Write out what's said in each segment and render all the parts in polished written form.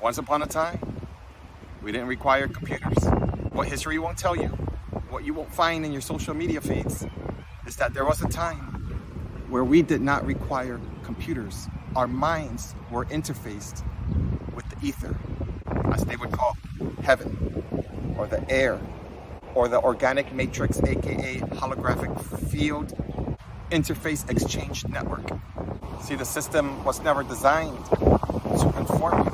Once upon a time, we didn't require computers. What history won't tell you, what you won't find in your social media feeds, is that there was a time where we did not require computers. Our minds were interfaced with the ether, as they would call heaven, or the air, or the organic matrix, aka holographic field interface exchange network. See, the system was never designed to conform you.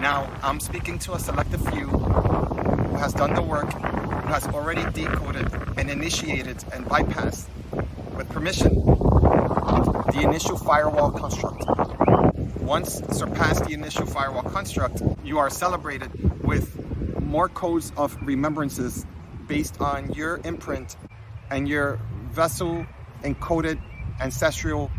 Now, I'm speaking to a selective few who has done the work, who has already decoded and initiated and bypassed, with permission, the initial firewall construct. Once surpassed the initial firewall construct, you are celebrated with more codes of remembrances based on your imprint and your vessel encoded ancestral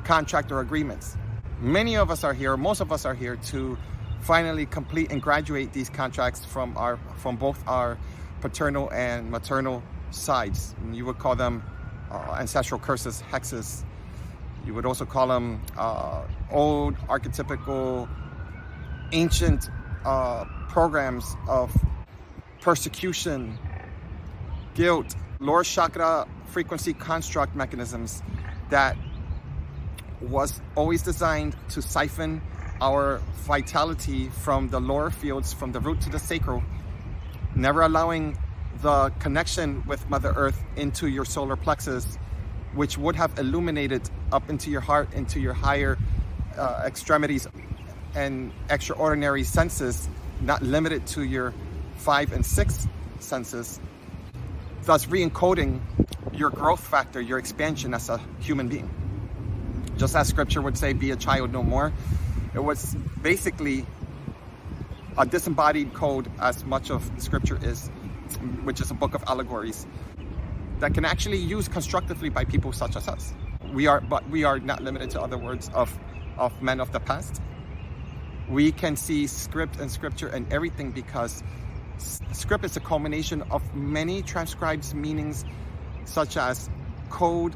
contract or agreements. Many of us are here, most of us are here to finally complete and graduate these contracts from both our paternal and maternal sides. And you would call them ancestral curses, hexes. You would also call them old, archetypical, ancient programs of persecution, guilt, lower chakra frequency construct mechanisms that was always designed to siphon our vitality from the lower fields, from the root to the sacral, never allowing the connection with Mother Earth into your solar plexus, which would have illuminated up into your heart, into your higher extremities and extraordinary senses, not limited to your 5 and 6 senses, thus re-encoding your growth factor, your expansion as a human being. Just as scripture would say, be a child no more. It was basically a disembodied code, as much of scripture is, which is a book of allegories that can actually used constructively by people such as us. But we are not limited to other words of men of the past. We can see script and scripture and everything, because script is a culmination of many transcribed meanings, such as code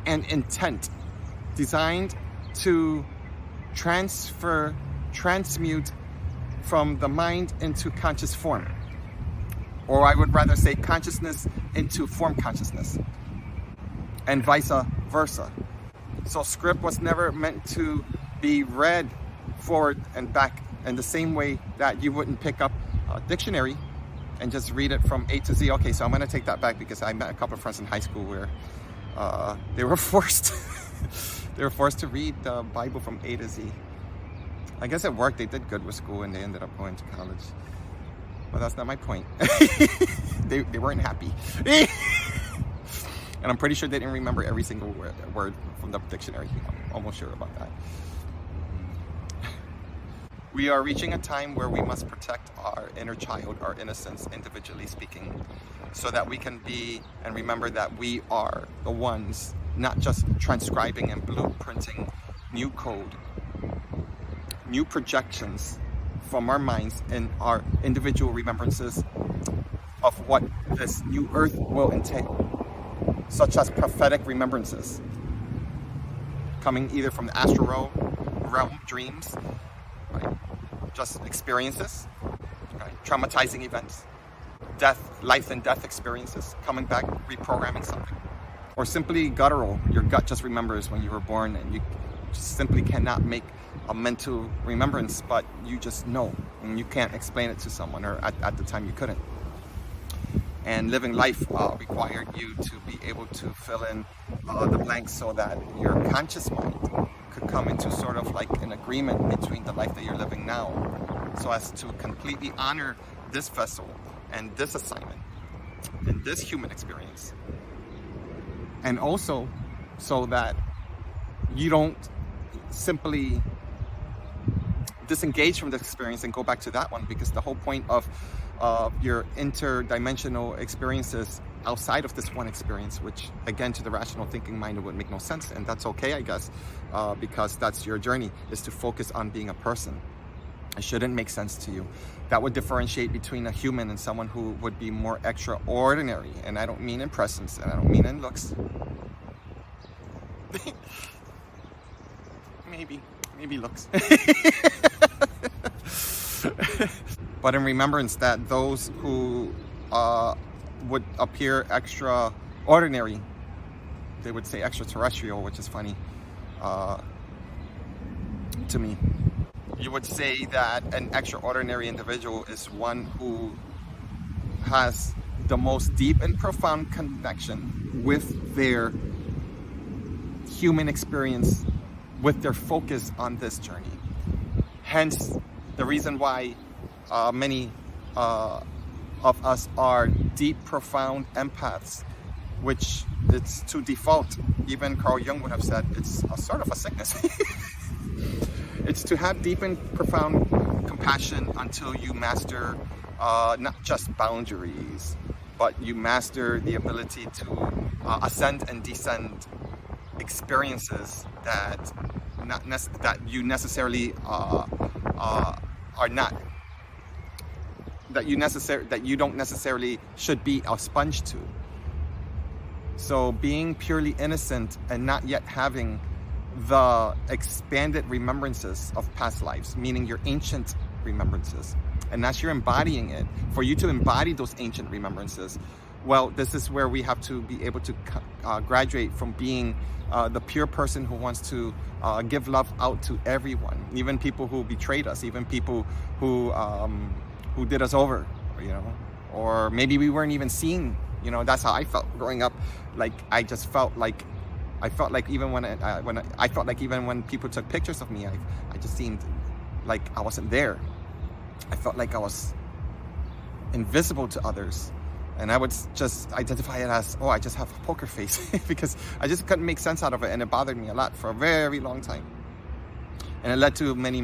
and intent, designed to transmute from the mind into conscious form. Or I would rather say consciousness into form consciousness, and vice versa. So script was never meant to be read forward and back in the same way that you wouldn't pick up a dictionary and just read it from A to Z. Okay, so I'm going to take that back, because I met a couple of friends in high school where they were forced to read the Bible from A to Z. I guess it worked. They did good with school and they ended up going to college. But that's not my point. They weren't happy. And I'm pretty sure they didn't remember every single word from the dictionary. I'm almost sure about that. We are reaching a time where we must protect our inner child, our innocence, individually speaking, so that we can be and remember that we are the ones not just transcribing and blueprinting new code, new projections from our minds and our individual remembrances of what this new earth will entail, such as prophetic remembrances coming either from the astral realm, dreams, right? Just experiences, right? Traumatizing events, death, life and death experiences, coming back, reprogramming something, or simply guttural. Your gut just remembers when you were born, and you just simply cannot make a mental remembrance, but you just know, and you can't explain it to someone, or at the time you couldn't. And living life required you to be able to fill in the blanks so that your conscious mind could come into sort of like an agreement between the life that you're living now, so as to completely honor this vessel and this assignment and this human experience. And also so that you don't simply disengage from the experience and go back to that one, because the whole point of your interdimensional experiences outside of this one experience, which again to the rational thinking mind it would make no sense, and that's okay, I guess, because that's your journey, is to focus on being a person. It shouldn't make sense to you. That would differentiate between a human and someone who would be more extraordinary, and I don't mean in presence, and I don't mean in looks. maybe looks. but in remembrance that those who would appear extraordinary, they would say extraterrestrial, which is funny to me. You would say that an extraordinary individual is one who has the most deep and profound connection with their human experience, with their focus on this journey. Hence, the reason why many of us are deep, profound empaths, which it's to default. Even Carl Jung would have said it's a sort of a sickness. It's to have deep and profound compassion until you master not just boundaries, but you master the ability to ascend and descend experiences that you necessarily are not, that you don't necessarily should be a sponge to. So being purely innocent and not yet having the expanded remembrances of past lives, meaning your ancient remembrances, and as you're embodying it, for you to embody those ancient remembrances, well, this is where we have to be able to graduate from being the pure person who wants to give love out to everyone, even people who betrayed us, even people who did us over, you know, or maybe we weren't even seen. You know, that's how I felt growing up. Like I just felt like even when people took pictures of me, I just seemed like I wasn't there. I felt like I was invisible to others. And I would just identify it as, oh, I just have a poker face because I just couldn't make sense out of it. And it bothered me a lot for a very long time. And it led to many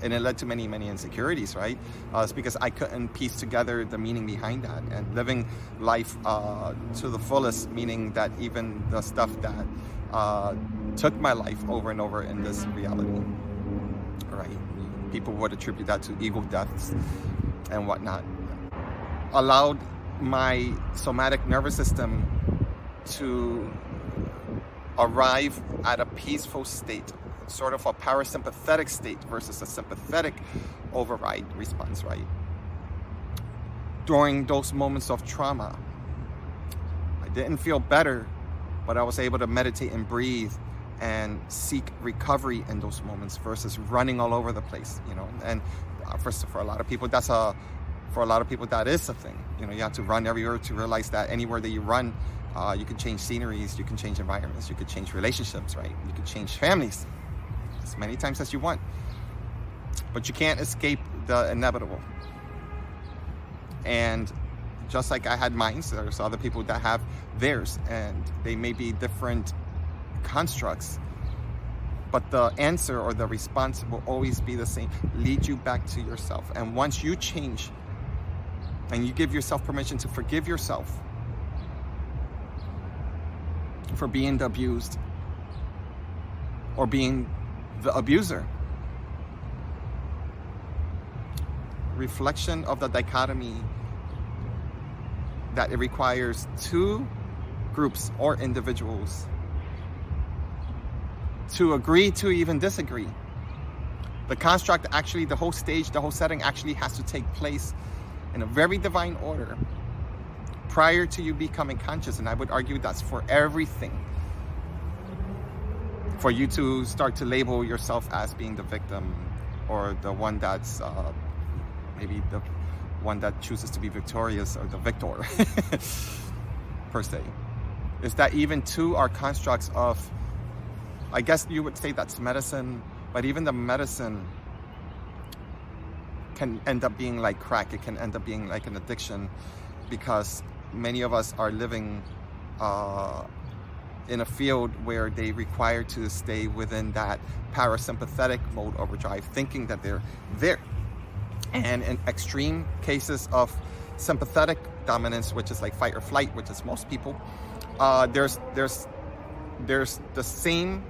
insecurities, right? It's because I couldn't piece together the meaning behind that, and living life to the fullest, meaning that even the stuff that took my life over and over in this reality, right? People would attribute that to ego deaths and whatnot. Allowed my somatic nervous system to arrive at a peaceful state, sort of a parasympathetic state versus a sympathetic override response, right? During those moments of trauma, I didn't feel better, but I was able to meditate and breathe and seek recovery in those moments versus running all over the place, you know. And for a lot of people, that is a thing. You know, you have to run everywhere to realize that anywhere that you run, you can change sceneries, you can change environments, you can change relationships, right? You can change families as many times as you want. But you can't escape the inevitable. And just like I had mine, so there's other people that have theirs, and they may be different constructs, but the answer or the response will always be the same. Lead you back to yourself. And once you change and you give yourself permission to forgive yourself for being the abused or being the abuser, reflection of the dichotomy that it requires two groups or individuals to agree to even disagree. The construct, actually, the whole stage, the whole setting actually has to take place in a very divine order prior to you becoming conscious. And I would argue that's for everything. For you to start to label yourself as being the victim, or the one that's maybe the one that chooses to be victorious, or the victor per se, is that even two are constructs of, I guess you would say that's medicine, but even the medicine can end up being like crack. It can end up being like an addiction, because many of us are living in a field where they require to stay within that parasympathetic mode overdrive, thinking that they're there. And in extreme cases of sympathetic dominance, which is like fight or flight, which is most people, there's the same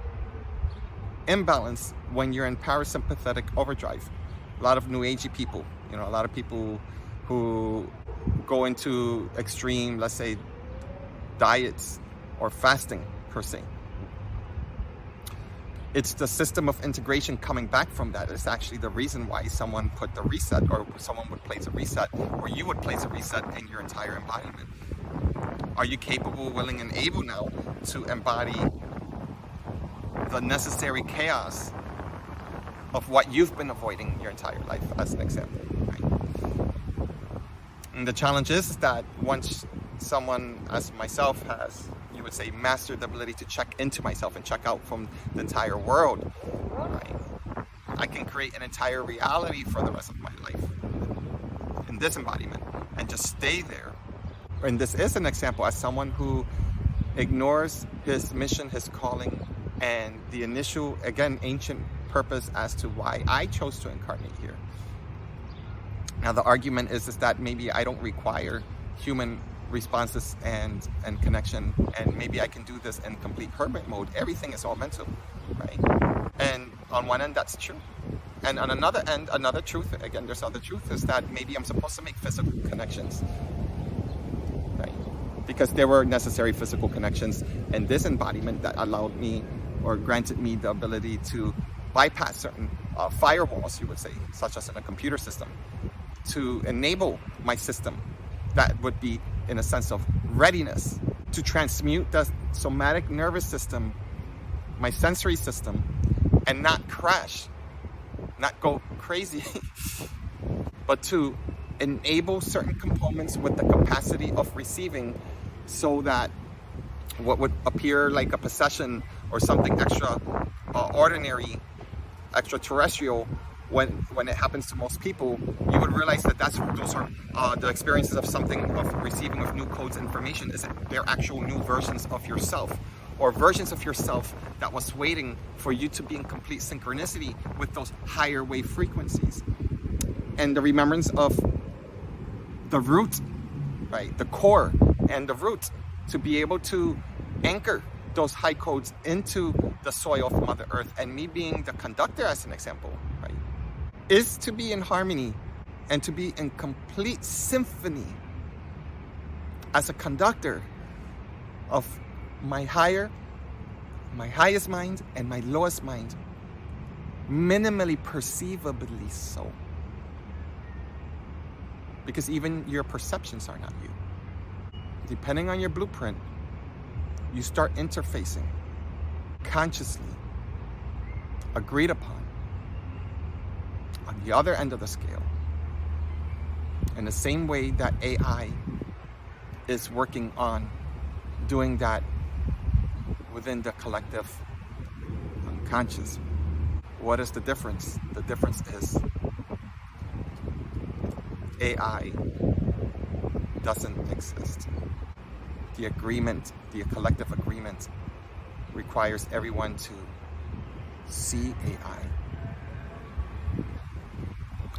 imbalance when you're in parasympathetic overdrive. A lot of new agey people, you know, a lot of people who go into extreme, let's say, diets or fasting per se. It's the system of integration coming back from that. It's actually the reason why someone put the reset, or someone would place a reset, or you would place a reset in your entire embodiment. Are you capable, willing, and able now to embody the necessary chaos of what you've been avoiding your entire life, as an example, right? And the challenge is that once someone, as myself, has, you would say, mastered the ability to check into myself and check out from the entire world, right? I can create an entire reality for the rest of my life in this embodiment and just stay there. And this is an example as someone who ignores his mission, his calling, and the initial, again, ancient purpose as to why I chose to incarnate here. Now, the argument is that maybe I don't require human responses and connection, and maybe I can do this in complete hermit mode. Everything is all mental, right? And on one end, that's true. And on another end, another truth, again, there's other truth, is that maybe I'm supposed to make physical connections, right? Because there were necessary physical connections in this embodiment that allowed me, or granted me, the ability to bypass certain firewalls, you would say, such as in a computer system, to enable my system that would be in a sense of readiness to transmute the somatic nervous system, my sensory system, and not crash, not go crazy, but to enable certain components with the capacity of receiving, so that what would appear like a possession or something extra ordinary, extraterrestrial, when it happens to most people, you would realize that those are the experiences of something, of receiving of new codes, information. Is it their actual new versions of yourself, or versions of yourself that was waiting for you to be in complete synchronicity with those higher wave frequencies? And the remembrance of the root, right, the core and the root, to be able to anchor those high codes into the soil of Mother Earth, and me being the conductor, as an example, right, is to be in harmony and to be in complete symphony as a conductor of my highest mind and my lowest mind, minimally perceivably so. Because even your perceptions are not you. Depending on your blueprint, you start interfacing consciously, agreed upon, on the other end of the scale, in the same way that AI is working on doing that within the collective unconscious. What is the difference? The difference is AI doesn't exist. The agreement, the collective agreement, requires everyone to see AI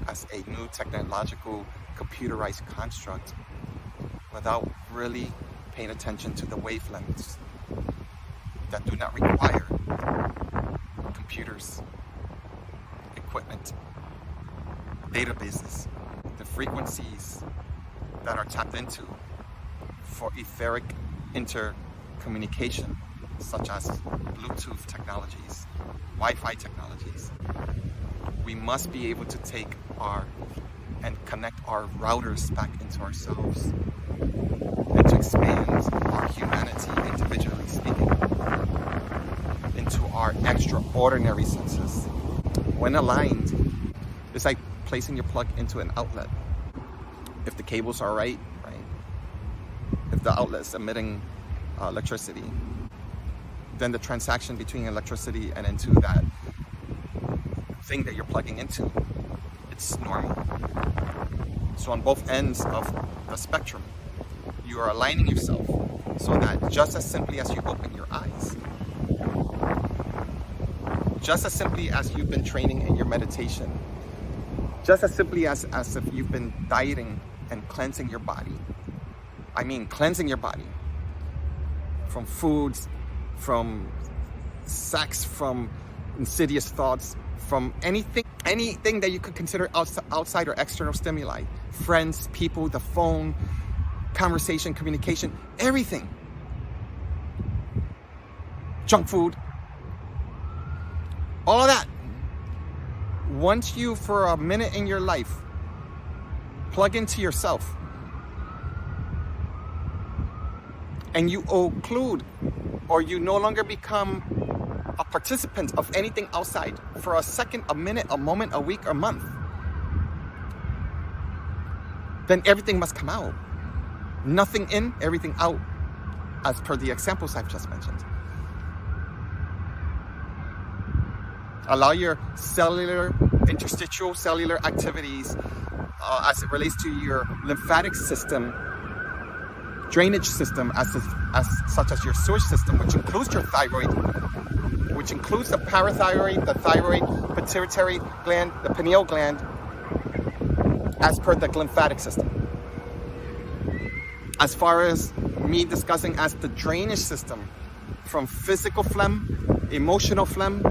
as a new technological, computerized construct without really paying attention to the wavelengths that do not require computers, equipment, databases, the frequencies that are tapped into for etheric intercommunication, such as Bluetooth technologies, Wi-Fi technologies. We must be able to take and connect our routers back into ourselves, and to expand our humanity, individually speaking, into our extraordinary senses. When aligned, it's like placing your plug into an outlet. If the cables are right, if the outlet is emitting electricity, then the transaction between electricity and into that thing that you're plugging into, it's normal. So on both ends of the spectrum, you are aligning yourself so that just as simply as you open your eyes, just as simply as you've been training in your meditation, just as simply as if you've been dieting and cleansing your body, cleansing your body from foods, from sex, from insidious thoughts, from anything that you could consider outside or external stimuli, friends, people, the phone, conversation, communication, everything, junk food, all of that. Once you, for a minute in your life, plug into yourself, and you occlude, or you no longer become a participant of anything outside for a second, a minute, a moment, a week, a month, then everything must come out. Nothing in, everything out, as per the examples I've just mentioned. Allow your cellular, interstitial cellular activities as it relates to your lymphatic system, drainage system, such as your sewage system, which includes your thyroid, which includes the parathyroid, the thyroid, pituitary gland, the pineal gland, as per the lymphatic system. As far as me discussing as the drainage system, from physical phlegm, emotional phlegm,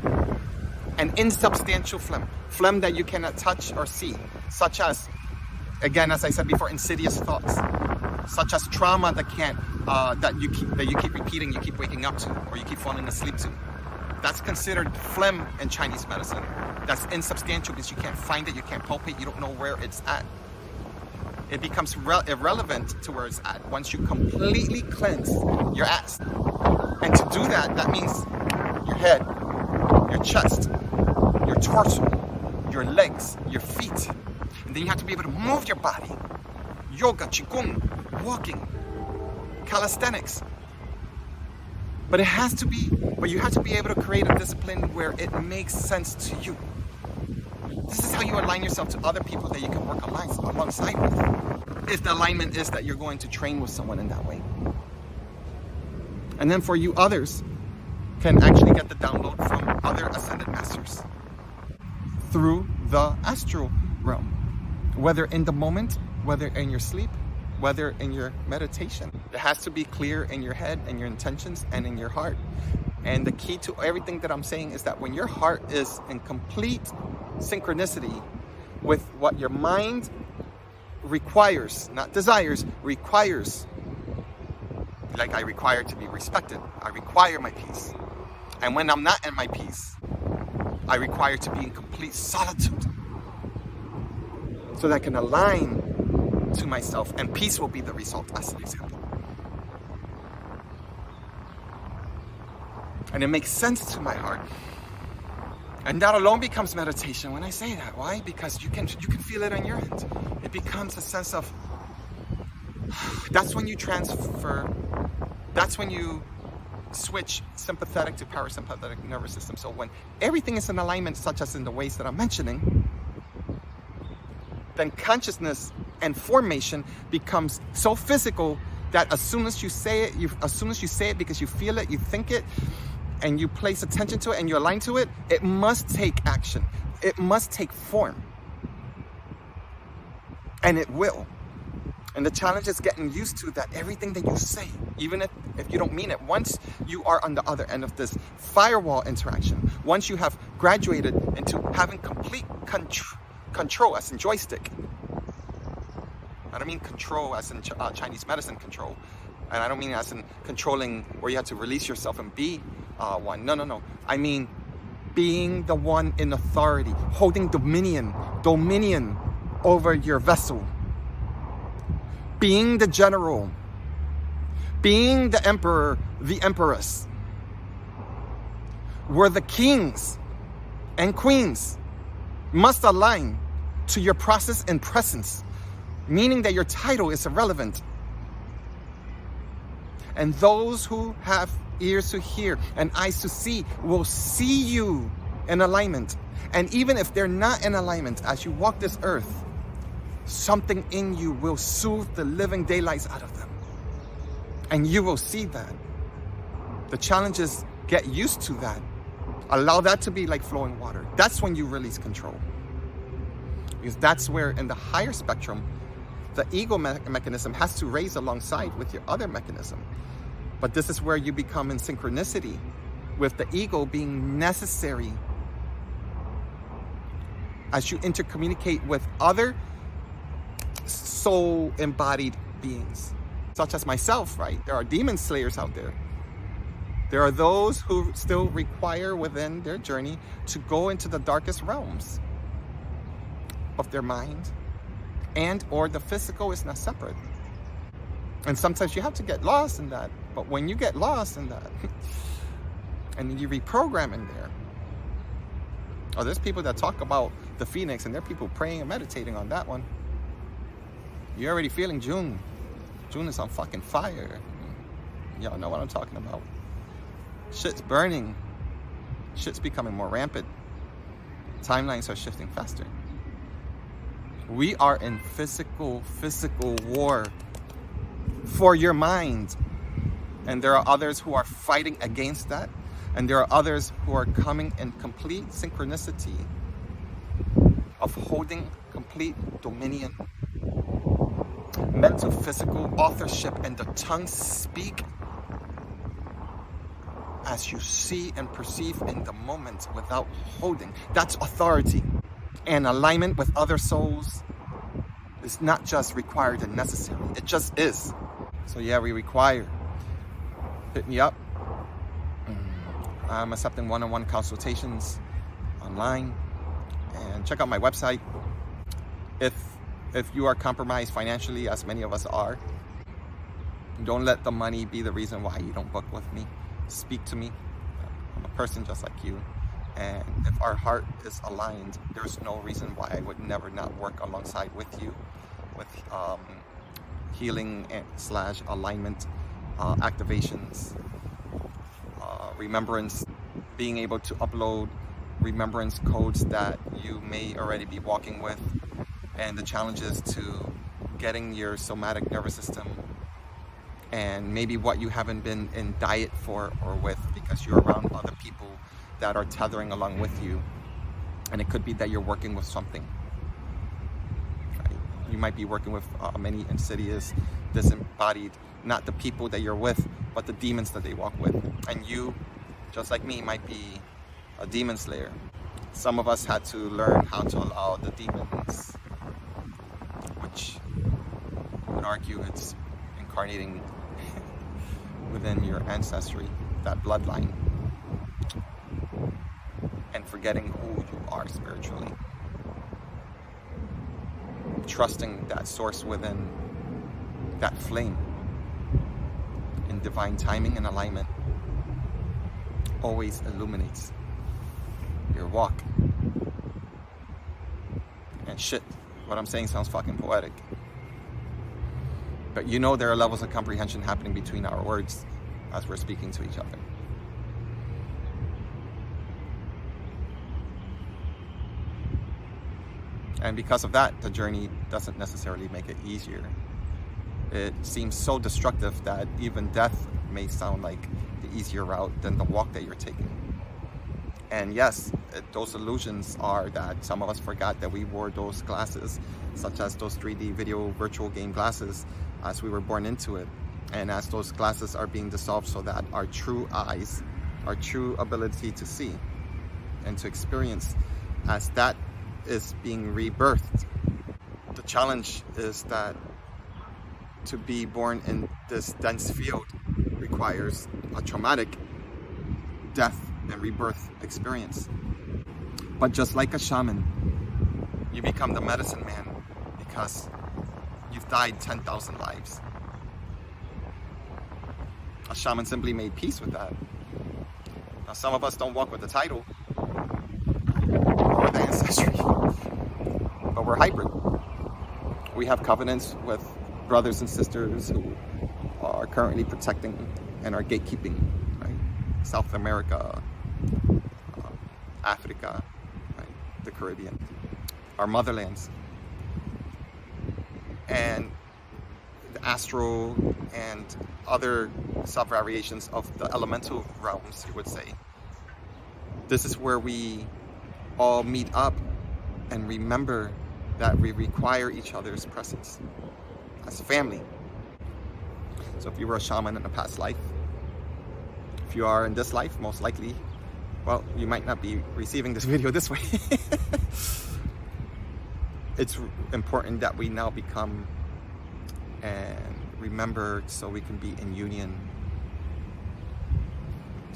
and insubstantial phlegm, phlegm that you cannot touch or see, such as, again, as I said before, insidious thoughts, such as trauma that you keep repeating, you keep waking up to, or you keep falling asleep to. That's considered phlegm in Chinese medicine. That's insubstantial because you can't find it, you can't palpate, you don't know where it's at. It becomes irrelevant to where it's at once you completely cleanse your ass. And to do that, that means your head, your chest, your torso, your legs, your feet. And then you have to be able to move your body. Yoga, qigong, walking, calisthenics. But you have to be able to create a discipline where it makes sense to you. This is how you align yourself to other people that you can work alongside with. If the alignment is that you're going to train with someone in that way. And then for you, others can actually get the download from other ascended masters through the astral realm. Whether in the moment, whether in your sleep, whether in your meditation. It has to be clear in your head and your intentions and in your heart. And the key to everything that I'm saying is that when your heart is in complete synchronicity with what your mind requires, not desires, requires. Like I require to be respected. I require my peace. And when I'm not in my peace, I require to be in complete solitude. So that I can align to myself, and peace will be the result, as an example. And it makes sense to my heart. And that alone becomes meditation when I say that. Why? Because you can feel it on your end. It becomes a sense of, that's when you transfer, that's when you switch sympathetic to parasympathetic nervous system. So when everything is in alignment, such as in the ways that I'm mentioning, then consciousness and formation becomes so physical that as soon as you say it because you feel it, you think it, and you place attention to it and you align to it, it must take action. It must take form. And it will. And the challenge is getting used to that everything that you say, even if you don't mean it, once you are on the other end of this firewall interaction, once you have graduated into having complete control as in joystick. I don't mean control as in Chinese medicine control. And I don't mean as in controlling where you have to release yourself and be one. No. I mean being the one in authority, holding dominion over your vessel. Being the general. Being the emperor, the empress. Where the kings and queens must align to your process and presence, meaning that your title is irrelevant. And those who have ears to hear and eyes to see will see you in alignment. And even if they're not in alignment, as you walk this earth, something in you will soothe the living daylights out of them. And you will see that. The challenge is get used to that. Allow that to be like flowing water. That's when you release control. Because that's where in the higher spectrum, the ego mechanism has to raise alongside with your other mechanism. But this is where you become in synchronicity with the ego being necessary as you intercommunicate with other soul embodied beings, such as myself, right? There are demon slayers out there. There are those who still require within their journey to go into the darkest realms of their mind, and or the physical is not separate. And sometimes you have to get lost in that. But when you get lost in that, and you reprogram in there, oh, there's people that talk about the Phoenix, and there are people praying and meditating on that one. You're already feeling June. June is on fucking fire. Y'all know what I'm talking about. Shit's burning. Shit's becoming more rampant. Timelines are shifting faster. We are in physical war for your mind. And there are others who are fighting against that. And there are others who are coming in complete synchronicity of holding complete dominion, mental, physical authorship, and the tongue speak as you see and perceive in the moment without holding. That's authority. And alignment with other souls is not just required and necessary. It just is. So yeah, we require. Hit me up. I'm accepting one-on-one consultations online. And check out my website. If you are compromised financially, as many of us are, don't let the money be the reason why you don't book with me. Speak to me. I'm a person just like you. And if our heart is aligned, there's no reason why I would never not work alongside with you with healing / alignment activations, remembrance, being able to upload remembrance codes that you may already be walking with, and the challenges to getting your somatic nervous system and maybe what you haven't been in diet for or with because you're around other people that are tethering along with you. And it could be that you're working with something. Right? You might be working with many insidious, disembodied, not the people that you're with, but the demons that they walk with. And you, just like me, might be a demon slayer. Some of us had to learn how to allow the demons, which I would argue it's incarnating within your ancestry, that bloodline, and forgetting who you are spiritually. Trusting that source within, that flame, in divine timing and alignment, always illuminates your walk. And shit, what I'm saying sounds fucking poetic. But you know there are levels of comprehension happening between our words as we're speaking to each other. And because of that, the journey doesn't necessarily make it easier. It seems so destructive that even death may sound like the easier route than the walk that you're taking. And yes, those illusions are that some of us forgot that we wore those glasses, such as those 3D video virtual game glasses, as we were born into it. And as those glasses are being dissolved so that our true eyes, our true ability to see and to experience, as that is being rebirthed. The challenge is that to be born in this dense field requires a traumatic death and rebirth experience. But just like a shaman, you become the medicine man because you've died 10,000 lives. A shaman simply made peace with that. Now, some of us don't walk with the title or the ancestry, but we're hybrid. We have covenants with brothers and sisters who are currently protecting and are gatekeeping, right? South America, Africa, right? The Caribbean, our motherlands, and the astral and other sub-variations of the elemental realms, you would say. This is where we all meet up and remember that we require each other's presence as family. So if you were a shaman in a past life, if you are in this life, most likely, well, you might not be receiving this video this way. It's important that we now become and remember so we can be in union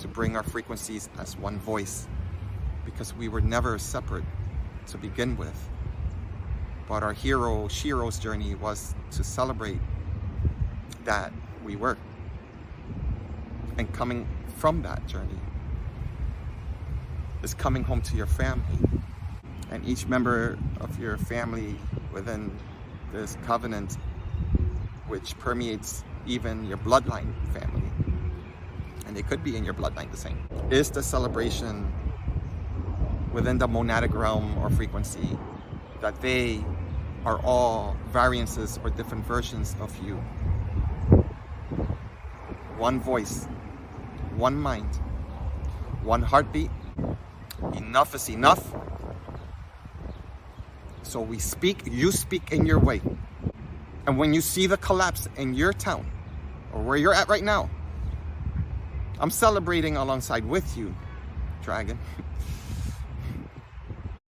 to bring our frequencies as one voice, because we were never separate to begin with. But our hero, Shiro's journey was to celebrate that we were. And coming from that journey is coming home to your family. And each member of your family within this covenant, which permeates even your bloodline family, and they could be in your bloodline the same, is the celebration within the monadic realm or frequency that they are all variances or different versions of you. One voice, one mind, one heartbeat. Enough is enough. So we speak, you speak in your way. And when you see the collapse in your town, or where you're at right now, I'm celebrating alongside with you, Dragon.